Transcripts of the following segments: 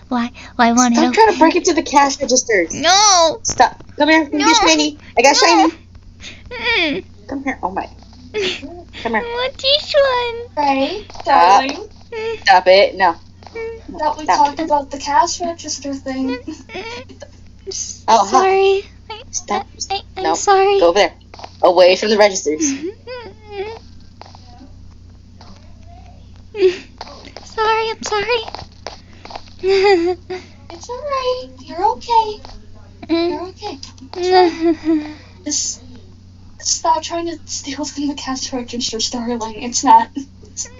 Why won't it Stop open? trying to break into the cash registers. No! Stop. Come here. No. Get shiny. I got shiny. Mm. Come here. Oh my. Come here. I want this one. Right, darling. Stop it. No. Thought we Stop. talked about the cash register thing. Oh, sorry. Stop. I'm No. sorry. Go over there. Away from the registers. Sorry, I'm sorry. It's alright. You're okay. You're okay. Just stop trying to steal from the cash register, darling. It's not.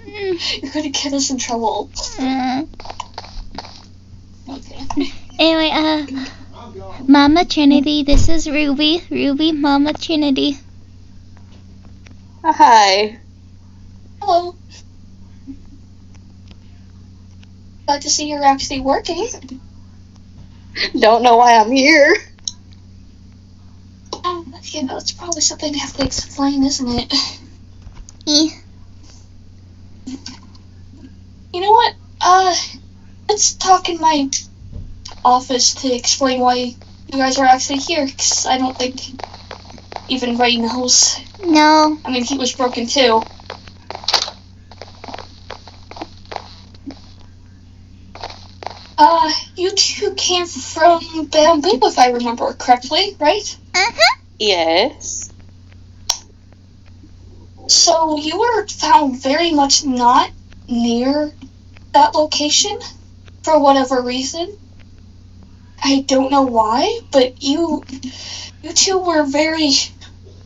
You're gonna get us in trouble. Okay. Anyway, Mama Trinity, this is Ruby. Ruby, Mama Trinity. Hi. Hello. Glad to see you're actually working. Don't know why I'm here. You know, it's probably something I have to explain, isn't it? You know what? Let's talk in my office to explain why you guys are actually here, because I don't think even Ray knows. No. I mean, he was broken too. You two came from Bamboo, if I remember correctly, right? Yes. So you were found very much not near that location, for whatever reason. I don't know why, but you two were very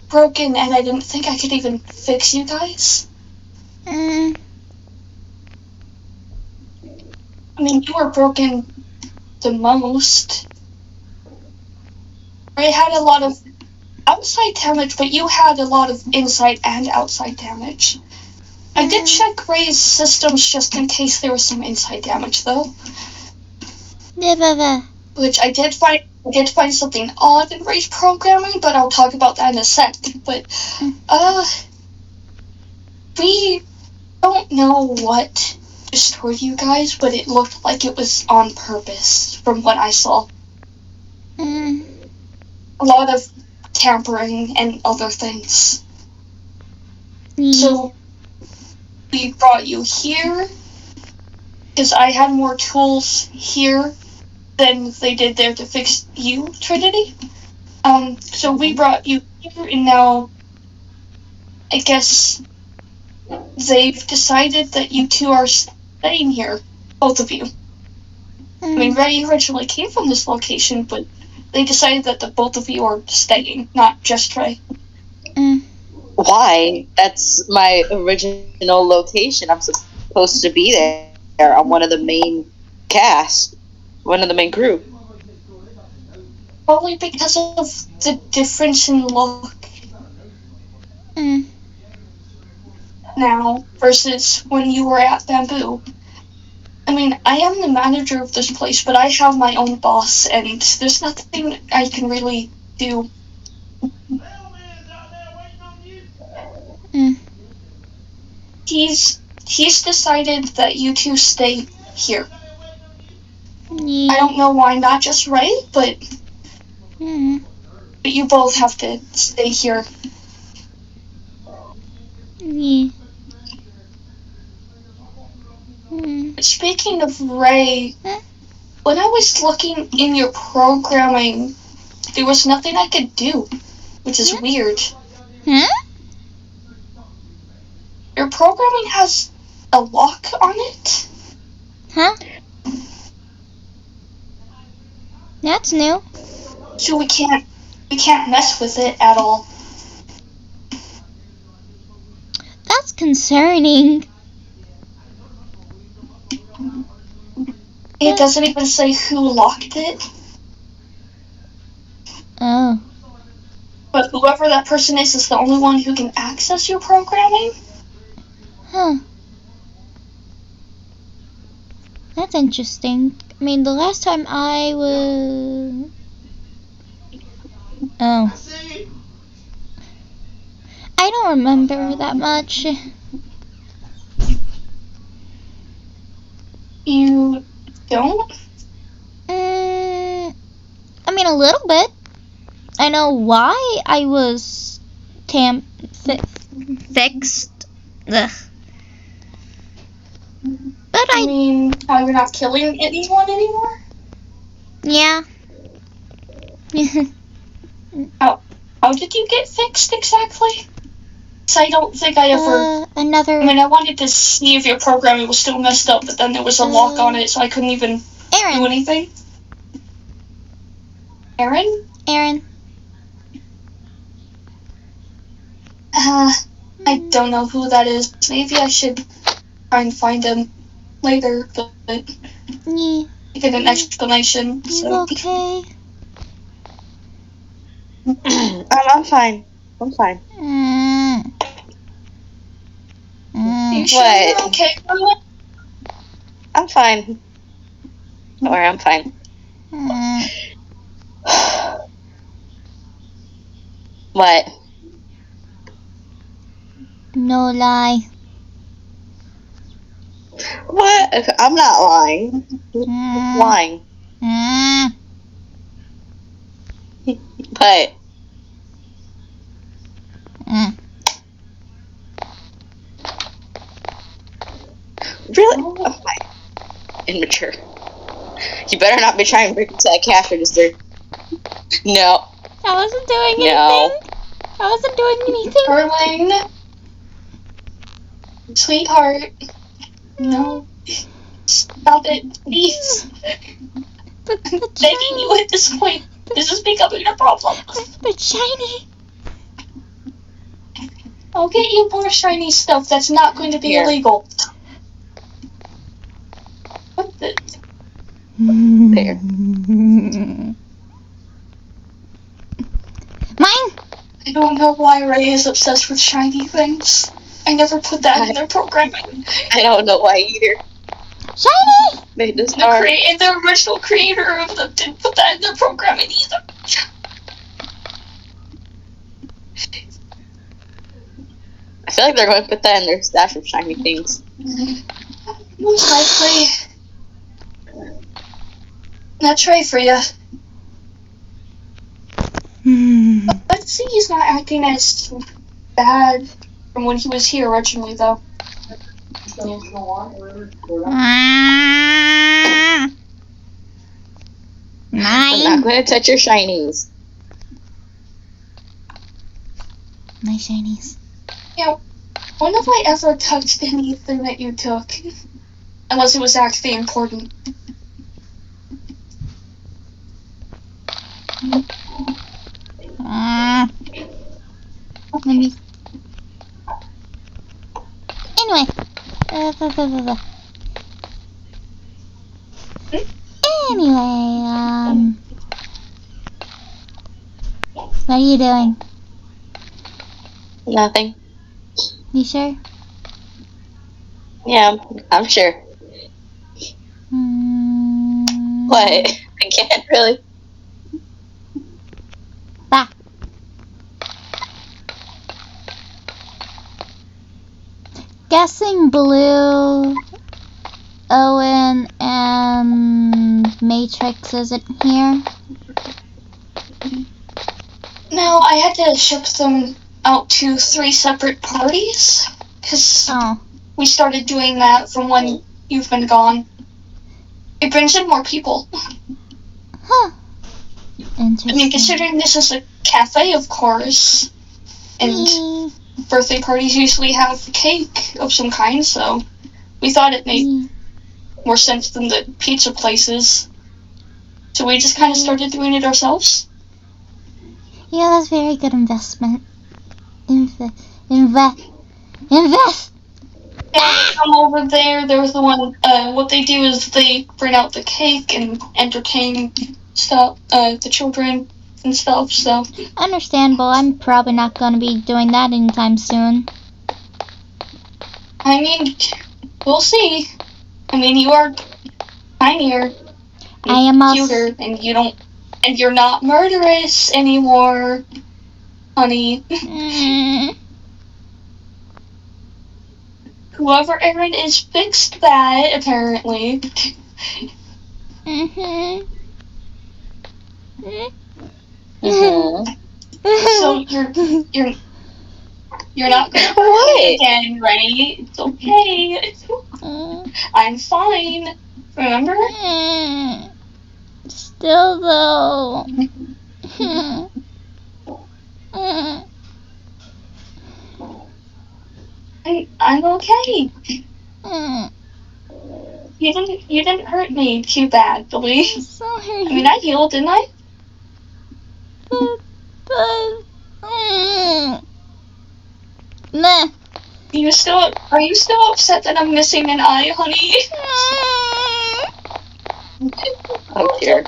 broken, and I didn't think I could even fix you guys. I mean, you were broken the most. Ray had a lot of outside damage, but you had a lot of inside and outside damage. I did check Ray's systems just in case there was some inside damage, though. Which I did find something odd in Ray's programming, but I'll talk about that in a sec. But, we don't know what destroyed you guys, but it looked like it was on purpose, from what I saw. A lot of tampering and other things. So, we brought you here, because I had more tools here than they did there to fix you, Trinity. So we brought you here, and now I guess they've decided that you two are staying here, both of you. I mean, Ray originally came from this location, but they decided that the both of you are staying, not just Ray. Why? That's my original location. I'm supposed to be there. I'm one of the main cast. One of the main crew. Probably because of the difference in look now versus when you were at Bamboo. I mean, I am the manager of this place, but I have my own boss, and there's nothing I can really do. He's decided that you two stay here. I don't know why not just Ray, but you both have to stay here. Speaking of Ray, when I was looking in your programming, there was nothing I could do, which is weird. Your programming has a lock on it? That's new. So we can't mess with it at all. That's concerning. It doesn't even say who locked it. Oh. But whoever that person is the only one who can access your programming. That's interesting. I mean, the last time I was... Oh. I don't remember that much. You don't? mean, a little bit. I know why I was fixed. Ugh. But I mean, how you're not killing anyone anymore? yeah. How did you get fixed exactly? So I don't think I ever... Another... I mean, I wanted to see if your programming was still messed up, but then there was a lock on it, so I couldn't even do anything. Aaron? Aaron. I don't know who that is. Maybe I should try and find him later, but Yeah. get an explanation. You So. okay? I'm fine. I'm fine. You sure you're okay, Rowan? I'm fine. Don't worry, I'm fine. What? No lie. What? I'm not lying. Lying. But really? I'm fine. Immature. You better not be trying to break into that cash register. No. I wasn't doing No. anything. I wasn't doing anything. Erling. Sweetheart. No. Stop it, please. But I'm begging you at this point. This is becoming a problem. But shiny. I'll get you more shiny stuff that's not going to be illegal. What the? There. Mine. I don't know why Ray is obsessed with shiny things. I never put that in their programming. I don't know why either. Shiny. They just are. And the original creator of them didn't put that in their programming either. I feel like they're going to put that in their stash of shiny things. Most likely. That's right for you. Let's see, he's not acting as bad from when he was here originally, though. I'm not going to touch your shinies. My shinies. You know, when have I ever touched anything that you took? Unless it was actually important. Let me. Anyway. Anyway, what are you doing? Nothing. You sure? Yeah, I'm sure. What? I can't really. Bah. Guessing Blue, Owen, and Matrix isn't here. No, I had to ship them out to 3 separate parties. Because we started doing that from when you've been gone. It brings in more people. Huh. Interesting. I mean, considering this is a cafe, of course, and birthday parties usually have cake of some kind, so we thought it made more sense than the pizza places. So we just kind of started doing it ourselves. Yeah, that's very good investment. Invest. Yeah, come over there. There's the one. What they do is they bring out the cake and entertain stuff, the children and stuff. So understandable. I'm probably not going to be doing that anytime soon. I mean, we'll see. I mean, you are tinier, I am cuter, and you don't, and you're not murderous anymore, honey. Whoever Aaron is fixed that, apparently. Mhm. So you're not gonna hurt me What? again, right? It's okay. I'm fine. Remember? Still though. I'm okay. You didn't hurt me too bad, Billy. Sorry. I mean, I healed, didn't I? Meh. Are you still upset that I'm missing an eye, honey? Oh dear.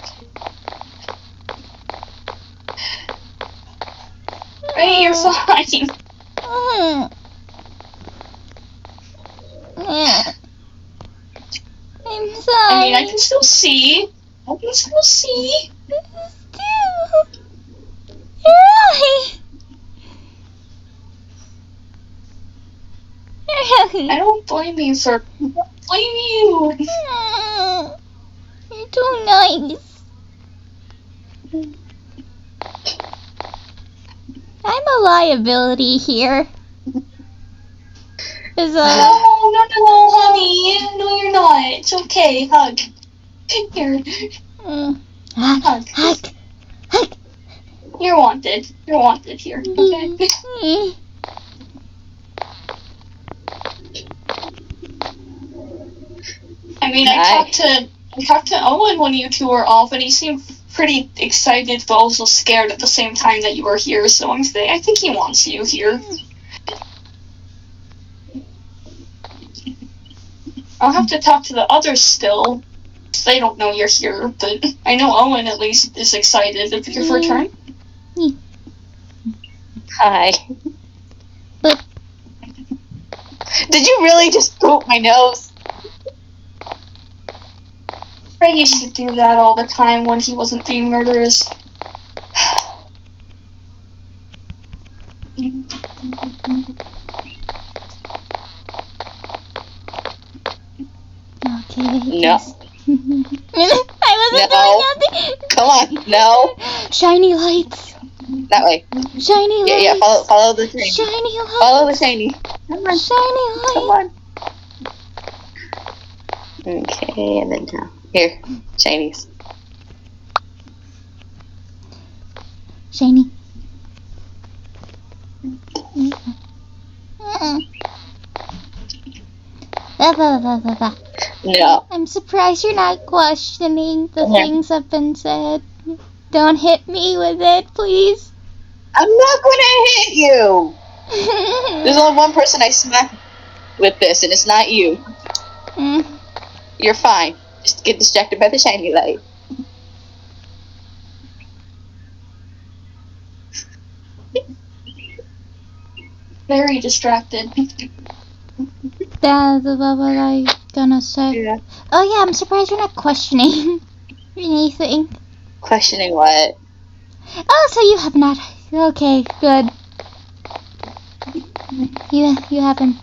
Right, you're fine. I'm sorry. I mean, I can still see. You're right. I don't blame you for. Blame you. You're too nice. I'm a liability here. No, honey. No, you're not. It's okay. Hug. Here. Hug. You're wanted. You're wanted here. Okay. I mean, I talked to Owen when you two were off, and he seemed pretty excited, but also scared at the same time that you were here. So I think he wants you here. I'll have to talk to the others still. They don't know you're here, but I know Owen at least is excited of your return. Hi. Did you really just poop my nose? Ray used to do that all the time when he wasn't being murderous. Okay. No. I wasn't doing nothing. Come on. No. Shiny lights. That way. Shiny lights. Yeah. Follow the shiny. Shiny lights. Follow the shiny. Come on. Shiny lights. Come on. Okay, and then down. Here, shinies. Shiny. No. I'm surprised you're not questioning the things that have been said. Don't hit me with it, please. I'm not gonna hit you. There's only one person I smack with this, and it's not you. You're fine. Just get distracted by the shiny light. Very distracted. That's what I gonna say. Yeah. Oh yeah, I'm surprised you're not questioning anything. Questioning what? Oh, so you have not. Okay, good. You haven't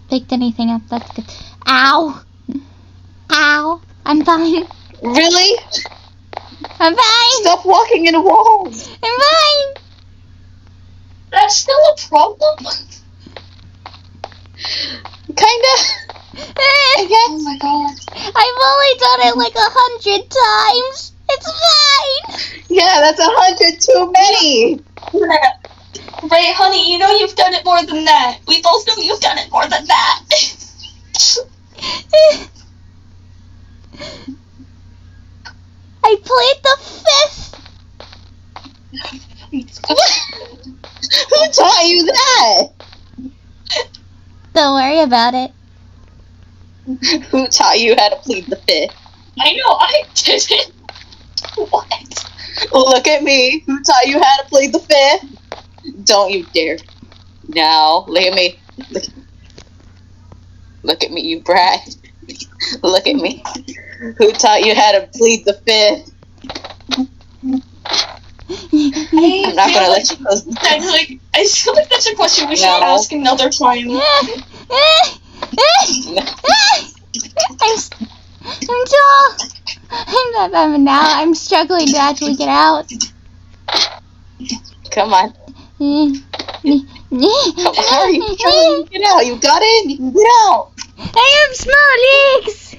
picked anything up. That's good. Ow! I'm fine. Really? I'm fine. Stop walking into walls. I'm fine. That's still a problem? Kinda. I guess. Oh my god. I've only done it like 100 times. It's fine. Yeah, that's 100 too many. Ray, honey, you know you've done it more than that. We both know you've done it more than that. I played the 5th. Who taught you that? Don't worry about it. Who taught you how to plead the 5th? I know, I didn't. What? Look at me. Who taught you how to plead the 5th? Don't you dare. No, look at me. Look at me, you brat. Look at me. Who taught you how to plead the 5th? I'm not gonna let you close the door. I feel like that's a question we should ask another time. I'm tall. Now I'm struggling to actually get out. Come on. I How are you struggling to get out? You got in. You can get out. have small legs.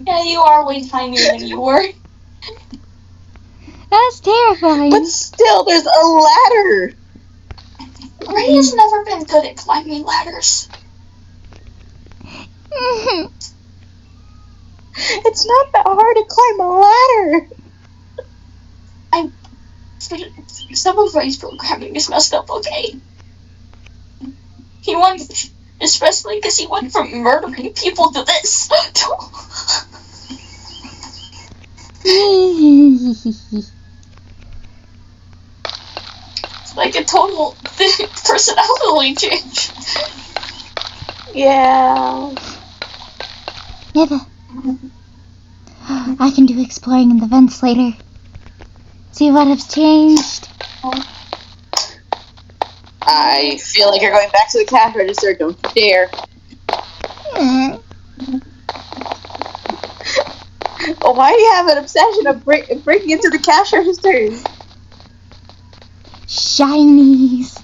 Yeah, you are way tinier than you were. That's terrifying. But still, there's a ladder. Ray has never been good at climbing ladders. It's not that hard to climb a ladder. Some of Ray's programming is messed up, okay? He went, especially because he went from murdering people to this. It's like a total personality change. Yeah. Never. I can do exploring in the vents later. See what has changed. I feel like you're going back to the cash register. Don't you dare. Oh, why do you have an obsession of breaking into the cash registers? Shinies.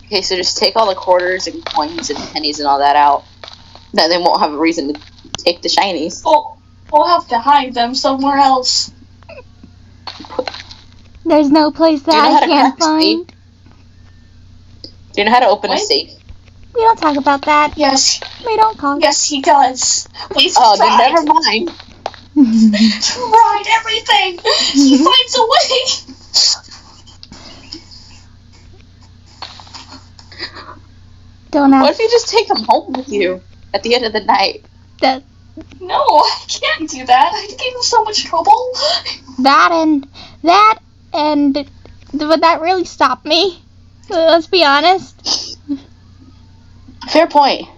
Okay, so just take all the quarters and coins and pennies and all that out. Then they won't have a reason to take the shinies. Oh, we'll have to hide them somewhere else. There's no place that I can't find. Do you know how to open a safe? We don't talk about that. Yes. We don't call. Yes, he does. We've then tried. never mind. Tried everything. He finds a way. Don't What ask. if you just take them home with you at the end of the night? No, I can't do that. I'd get in so much trouble. That would that really stop me? Let's be honest. Fair point.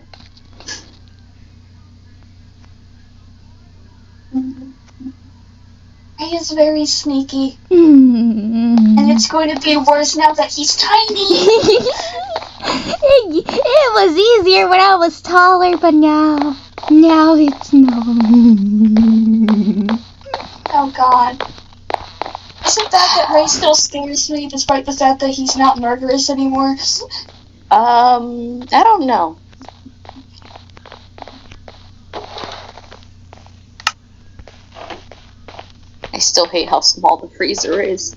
He is very sneaky. And And it's going to be worse now that he's tiny. it was easier when I was taller, but now it's no. Oh God. Isn't that Ray still scares me despite the fact that he's not murderous anymore? I don't know. I still hate how small the freezer is.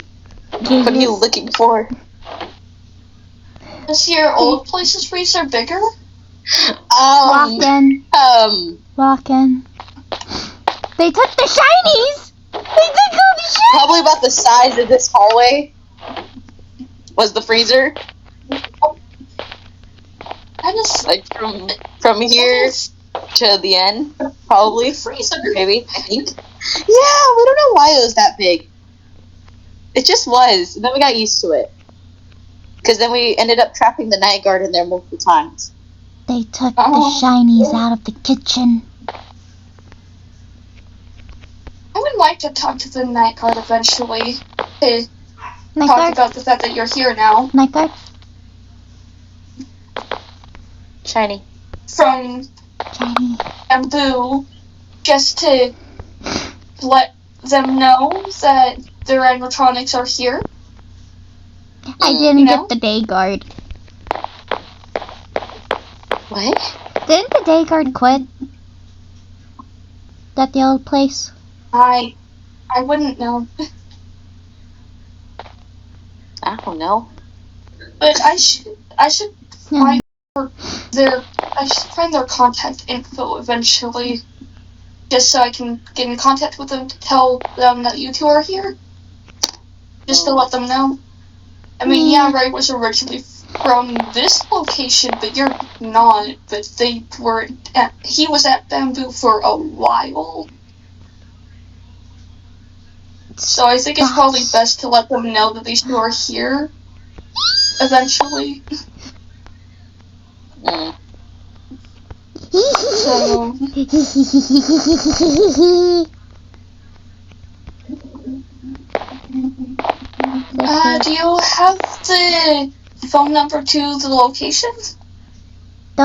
What are you looking for? Is your old place's freezer bigger? Walk in. Walk in. They took the shinies! They took all the shinies! Probably about the size of this hallway was the freezer. I just Like from here to the end, probably. freezer. Maybe, I think. Yeah, we don't know why it was that big. It just was. And then we got used to it. Because then we ended up trapping the night guard in there multiple times. They took the shinies out of the kitchen. I would like to talk to the night guard eventually. To Night talk guard? about the fact that you're here now. Night guard? Shiny. From Shiny. Bamboo, just to let them know that their animatronics are here. I didn't get the day guard. What? Didn't the day guard quit? At the old place? I wouldn't know. I don't know. But I should No. find their contact info eventually, just so I can get in contact with them to tell them that you two are here. Just to let them know. I mean, yeah, Ray was originally from this location, but you're not. But he was at Bamboo for a while. So I think it's probably best to let them know that these two are here eventually. So, do you have the phone number to the location?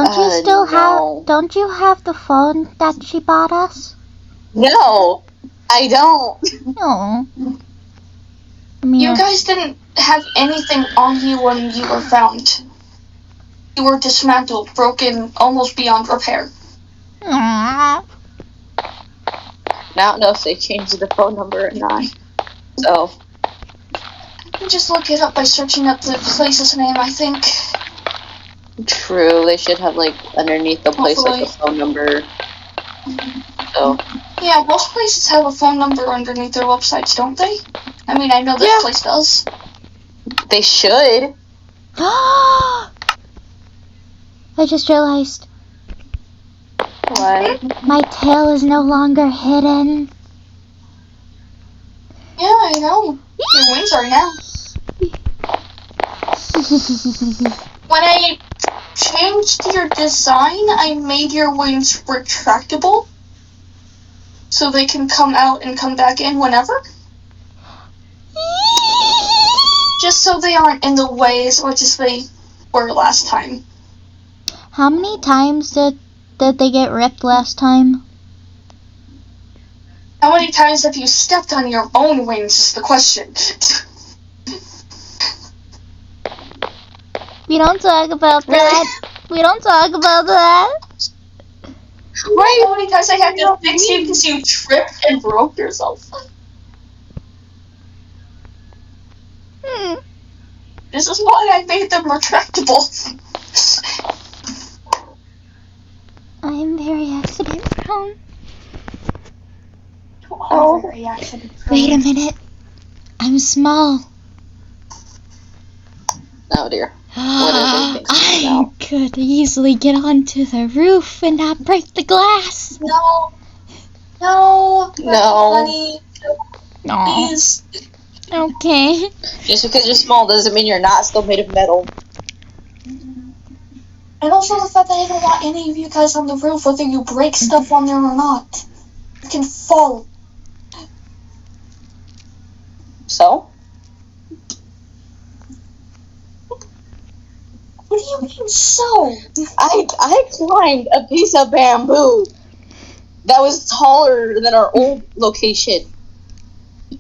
Don't you still no. have? Don't you have the phone that she bought us? No, I don't. No. I mean, You guys didn't have anything on you when you were found. You were dismantled, broken, almost beyond repair. Aww. I don't know if they changed the phone number or not. So. You just look it up by searching up the place's name, I think. True, they should have like underneath the place Hopefully. like a phone number. So. Yeah, most places have a phone number underneath their websites, don't they? I mean, I know this place does. They should. I just realized What? my tail is no longer hidden. Yeah, I know. Your wings are now. When I changed your design, I made your wings retractable. So they can come out and come back in whenever. Just so they aren't in the way as much as they were last time. How many times did they get ripped last time? How many times have you stepped on your own wings is the question. We don't talk about that. We don't talk about that. Right? How many times I had to fix you because you tripped and broke yourself? This is why I made them retractable. I am very accident prone. Oh, very accident prone. Wait a minute. I'm small. Oh dear. What are they thinking I about? could easily get onto the roof and not break the glass. No, honey, No. please. Okay. Just because you're small doesn't mean you're not still made of metal. And also the fact that I don't want any of you guys on the roof, whether you break stuff on there or not. You can fall. So? What do you mean so? I climbed a piece of bamboo that was taller than our old location.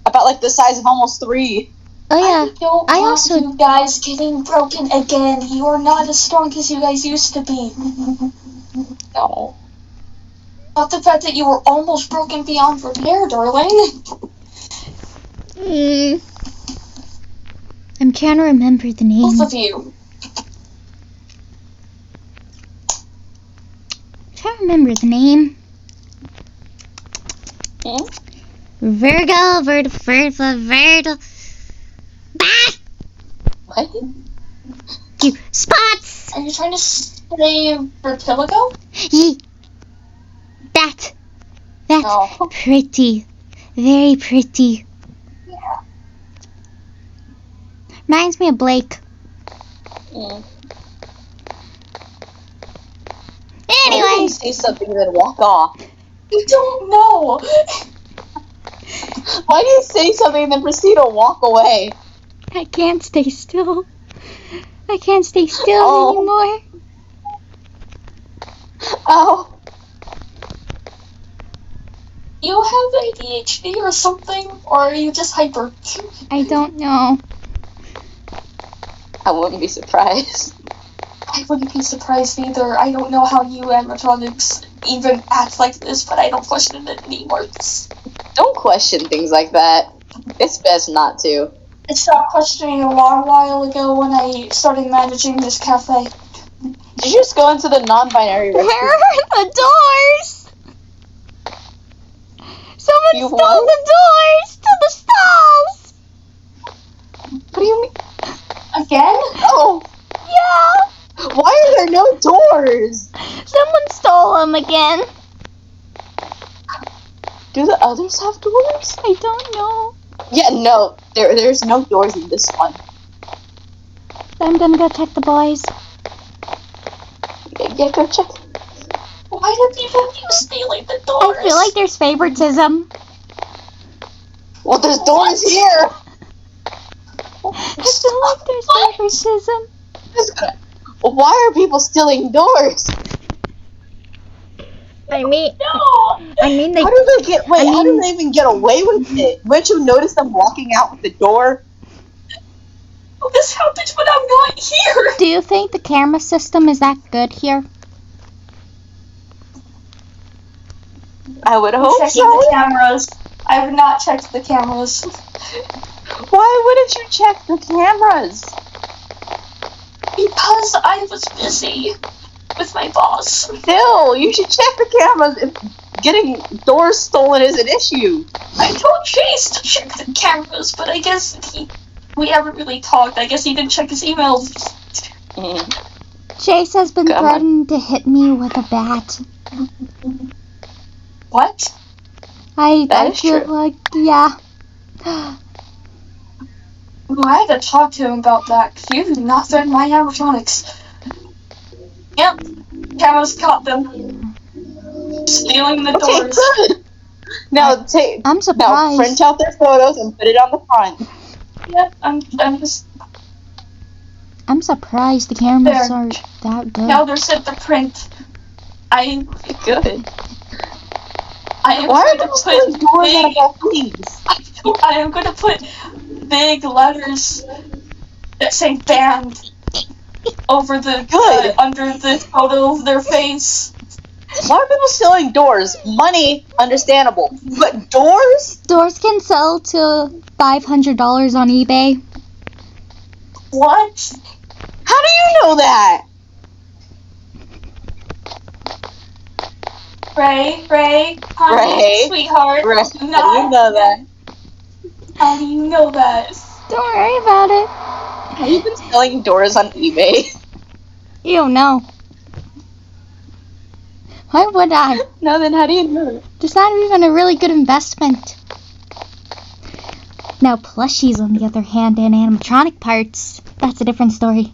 About like the size of almost 3. Oh yeah. I don't want you guys getting broken again. You are not as strong as you guys used to be. No. Not the fact that you were almost broken beyond repair, darling. I'm trying to remember the name. Both of you. I'm trying to remember the name. Virgo. Bah! What? You spots. Are you trying to say vertigo? That's Oh. pretty. Very pretty. Yeah. Reminds me of Blake. Why do you Anyway. say something and then walk off? I don't know. Why do you say something and then proceed to walk away? I can't stay still. I can't stay still anymore. Oh. You have ADHD or something? Or are you just hyper? I don't know. I wouldn't be surprised. I wouldn't be surprised either. I don't know how you animatronics even act like this, but I don't question it anymore. Don't question things like that. It's best not to. I stopped questioning a long while ago when I started managing this cafe. Did you just go into the non-binary Where restroom? are the doors? Someone You stole what? the doors to the stalls. What do you mean? Again? Oh, Yeah. why are there no doors? Someone stole them again. Do the others have doors? I don't know. Yeah, no. There's no doors in this one. I'm gonna go check the boys. Yeah, go check. Why do people keep stealing the doors? I feel like there's favoritism. Well, there's doors here. I feel like there's favoritism. Why are people stealing doors? I mean, No! they. How do they get? Wait, I how do mean- they even get away with it? Wouldn't you notice them walking out with the door? Oh, this happens when I'm not here. Do you think the camera system is that good here? I would hope Checking so. the cameras. I have not checked the cameras. Why wouldn't you check the cameras? Because I was busy with my boss. Still, you should check the cameras if getting doors stolen is an issue. I told Chase to check the cameras, but I guess we haven't really talked. I guess he didn't check his emails. Chase has been Come on. threatening to hit me with a bat. What? I is feel true. like, yeah. Ooh, I had to talk to him about that, because you do not threaten my animatronics. Yep, cameras caught them. Stealing the Okay, doors. good. Now I'm surprised. print out their photos and put it on the front. Yep, I'm just... I'm surprised the cameras There. are that good. Now they're set to print. I Good. am Why are going to people stealing put doors out of big... all things? I am going to put big letters that say banned over the Good. under the photo of their face. Why are people stealing doors? Money, understandable. But doors? Doors can sell to $500 on eBay. What? How do you know that? Ray, honey, Ray, sweetheart. How do you know that? How do you know that? Don't worry about it. Have you been selling doors on eBay? You don't know. Why would I? No, then how do you know that? It's not even a really good investment. Now plushies, on the other hand, and animatronic parts, that's a different story.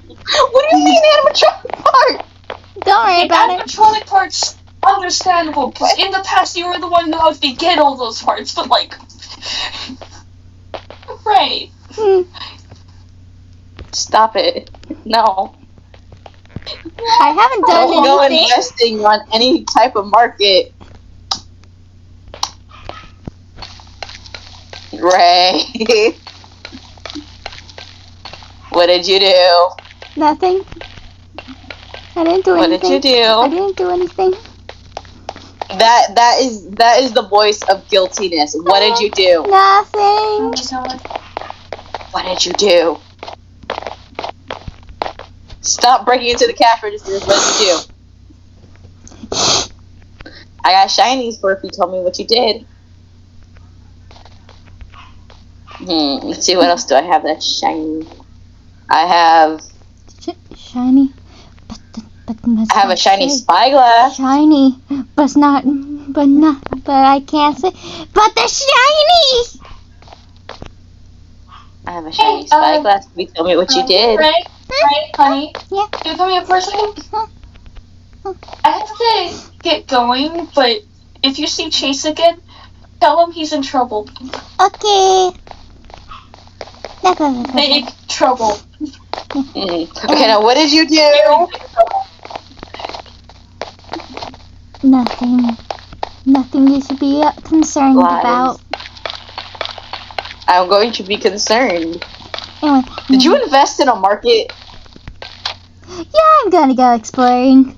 What do you mean animatronic part? Don't worry The about it. animatronic parts, understandable, because in the past you were the one who helped me get all those parts, but like... Ray. Stop it. No. I haven't done Don't go anything. investing on any type of market. Ray. What did you do? Nothing. I didn't do What anything. did you do? I didn't do anything. That is the voice of guiltiness. What did you do? Nothing. What did you do? Stop breaking into the cash registers. What did you do? I got shinies for if you told me what you did. Let's see, what else do I have that's shiny? I have Shiny. I have a shiny spyglass. Shiny. But I can't say. But they're shiny! I have a shiny Hey, spyglass. If you tell me what you did. Ray, honey. Yeah. Can you come here for a second? I have to get going, but if you see Chase again, tell him he's in trouble. Okay. Big trouble. Okay, now what did you do? Nothing. Nothing you should be concerned Lies. about. I'm going to be concerned. Anyway. Did you invest in a market? Yeah, I'm gonna go exploring.